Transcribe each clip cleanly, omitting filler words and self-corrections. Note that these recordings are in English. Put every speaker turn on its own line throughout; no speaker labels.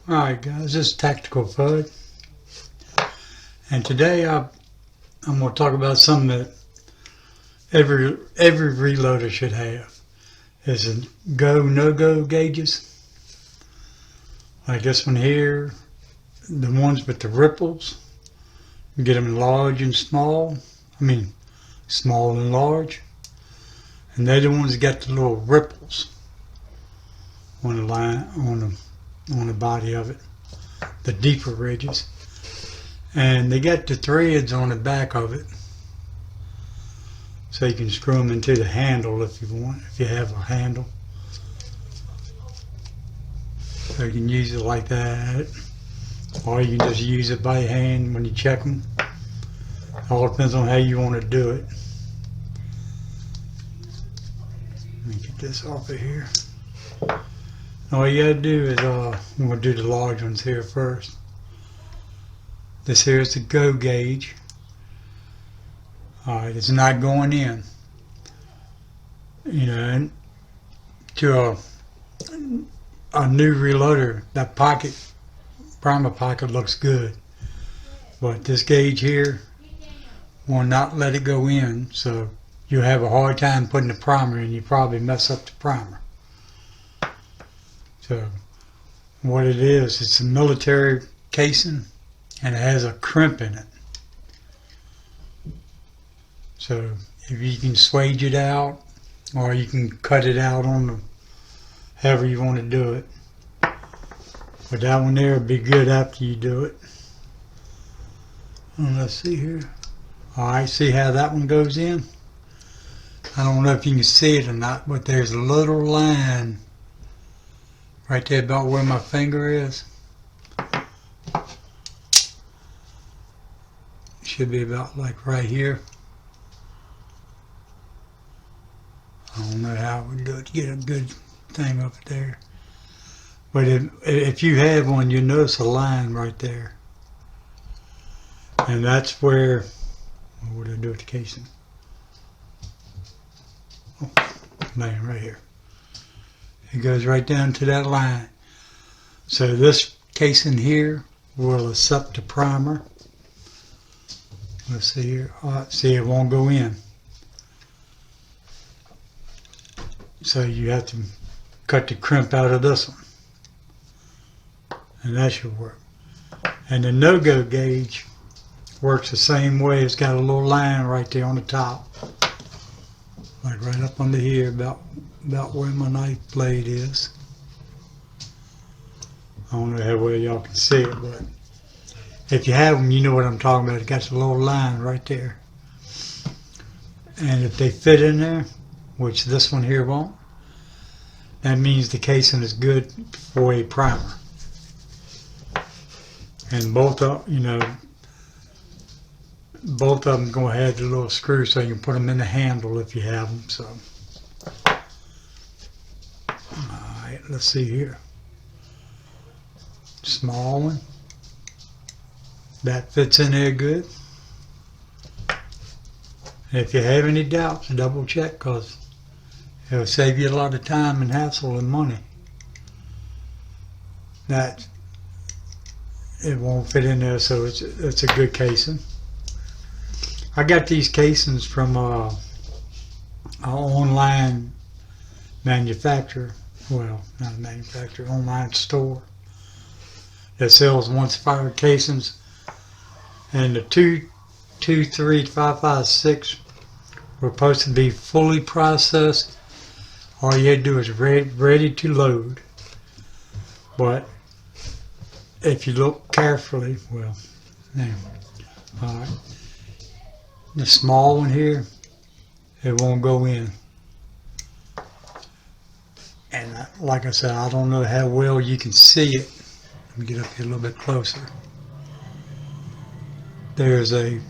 Alright guys, this is Tactical FUD, and today I'm going to talk about something that every reloader should have. Is it go, no-go gauges. Like this one here, the ones with the ripples. You get them large and small, small and large, and they're the ones that got the little ripples on the line, on the body of it, the deeper ridges, and they got the threads on the back of it, so you can screw them into the handle if you want, if you have a handle. So you can use it like that, or you can just use it by hand when you check them. All depends on how you want to do it. Let me get this off of here. All you gotta do is, I'm gonna do the large ones here first. This here is the go gauge. Alright, it's not going in. You know, and to a new reloader, that pocket, primer pocket looks good. But this gauge here will not let it go in, so you'll have a hard time putting the primer in. You probably mess up the primer. So what it is, it's a military casing and it has a crimp in it. So if you can swage it out, or you can cut it out on the, however you want to do it. But that one there will be good after you do it. And let's see here. Alright, see how that one goes in? I don't know if you can see it or not, but there's a little line right there about where my finger is. Should be about like right here. I don't know how I would do it to get a good thing up there. But if you have one, you notice a line right there. And that's where, what do I do with the casing? Oh, man, right here. It goes right down to that line. So this casing here will accept the primer. Let's see here. See, it won't go in. So you have to cut the crimp out of this one. And that should work. And the no-go gauge works the same way. It's got a little line right there on the top. Like right up under here, about where my knife blade is. I don't know how well y'all can see it, but if you have them, you know what I'm talking about. It got a little line right there. And if they fit in there, which this one here won't, that means the casing is good for a primer. And both of them gonna have the little screw, so you can put them in the handle if you have them. So, alright, let's see here. Small one. That fits in there good. And if you have any doubts, double check, because it'll save you a lot of time and hassle and money. That it won't fit in there, so it's a good casing. I got these casings from an online manufacturer. Well, not a manufacturer, online store that sells once fired casings. And the 223-556 were supposed to be fully processed. All you had to do is ready to load. But if you look carefully, well, anyway, alright. The small one here, it won't go in. And like I said, I don't know how well you can see it. Let me get up here a little bit closer. There's the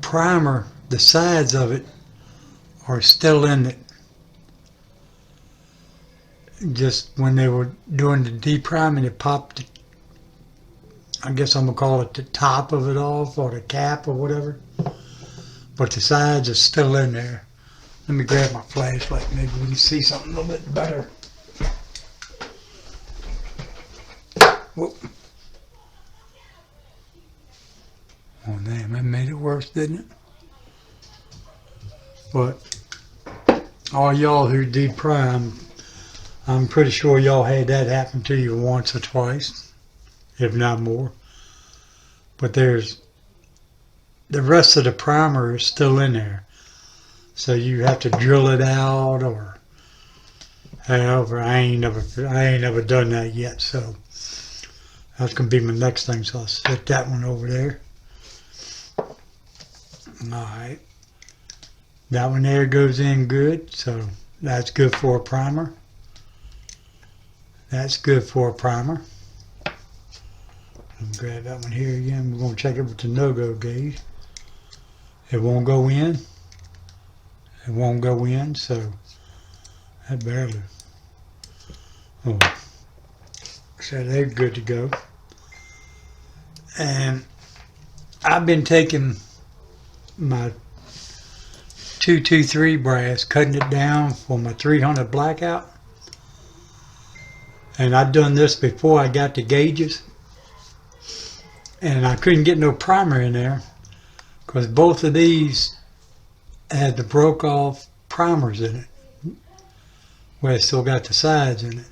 primer, the sides of it are still in it. Just when they were doing the depriming, it popped, I guess I'm gonna call it the top of it off, or the cap or whatever. But the sides are still in there. Let me grab my flashlight, maybe we can see something a little bit better. Whoop. Oh damn, that made it worse, didn't it? But all y'all who deprime, I'm pretty sure y'all had that happen to you once or twice, if not more. But there's the rest of the primer is still in there. So you have to drill it out or however. I ain't never done that yet, so that's gonna be my next thing. So I'll stick that one over there. Alright. That one there goes in good, so that's good for a primer. That's good for a primer. I'll grab that one here again. We're going to check it with the no-go gauge. It won't go in. It won't go in, so that barely. Oh, so they're good to go. And I've been taking my 223 brass, cutting it down for my 300 blackout. And I'd done this before I got the gauges. And I couldn't get no primer in there because both of these had the broke off primers in it, where it still got the sides in it.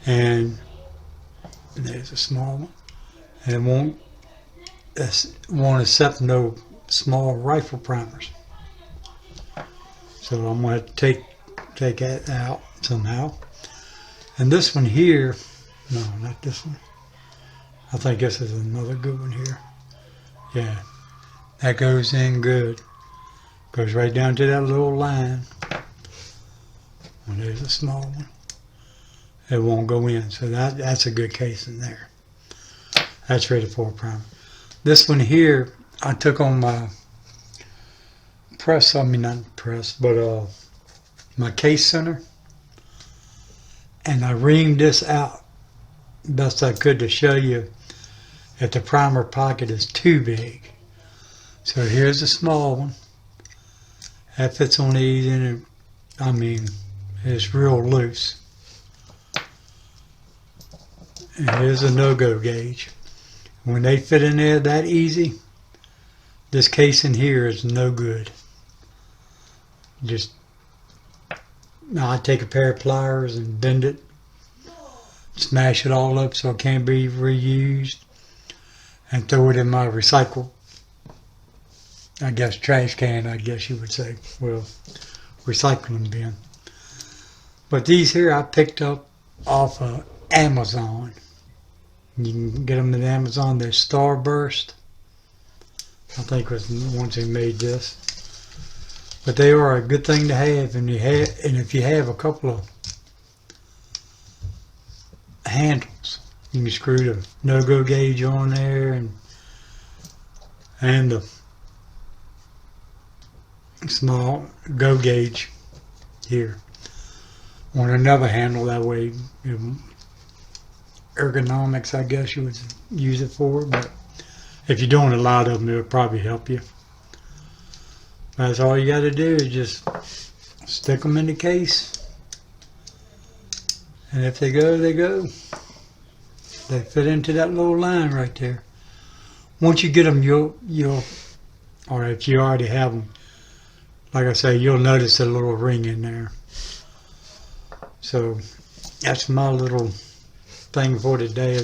And there's a small one. And it won't accept no small rifle primers. So I'm going to take that out somehow. And this one here, no, not this one. I think this is another good one here. Yeah, that goes in good. Goes right down to that little line. And there's a small one. It won't go in, so that's a good case in there. That's ready for a primer. This one here, I took on my press, I mean not press, but my case center, and I reamed this out best I could to show you that the primer pocket is too big. So here's a small one. That fits on these, and I mean, it's real loose. And here's a no-go gauge. When they fit in there that easy, this case in here is no good. Just, now I take a pair of pliers and bend it, smash it all up so it can't be reused, and throw it in my recycle, I guess, trash can, I guess you would say. Well, recycling bin. But these here I picked up off of Amazon. You can get them at Amazon. They're Starburst. I think was once they made this. But they are a good thing to have, and if you have a couple of handles, you can screw the no-go gauge on there and the small go gauge here on another handle. That way, ergonomics, I guess you would use it for. But if you're doing a lot of them, it'll probably help you. That's all you got to do is just stick them in the case, and if they go, they go. They fit into that little line right there. Once you get them, you'll, or if you already have them, like I say, you'll notice a little ring in there. So that's my little thing for today.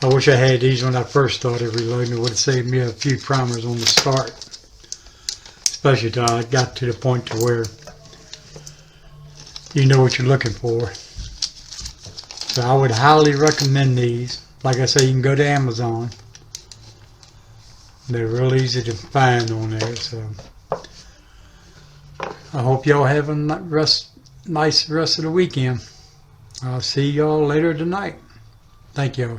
I wish I had these when I first started reloading. It would have saved me a few primers on the start, especially until I got to the point to where you know what you're looking for. So I would highly recommend these. Like I say, you can go to Amazon. They're real easy to find on there. So I hope y'all have a nice rest of the weekend. I'll see y'all later tonight. Thank y'all.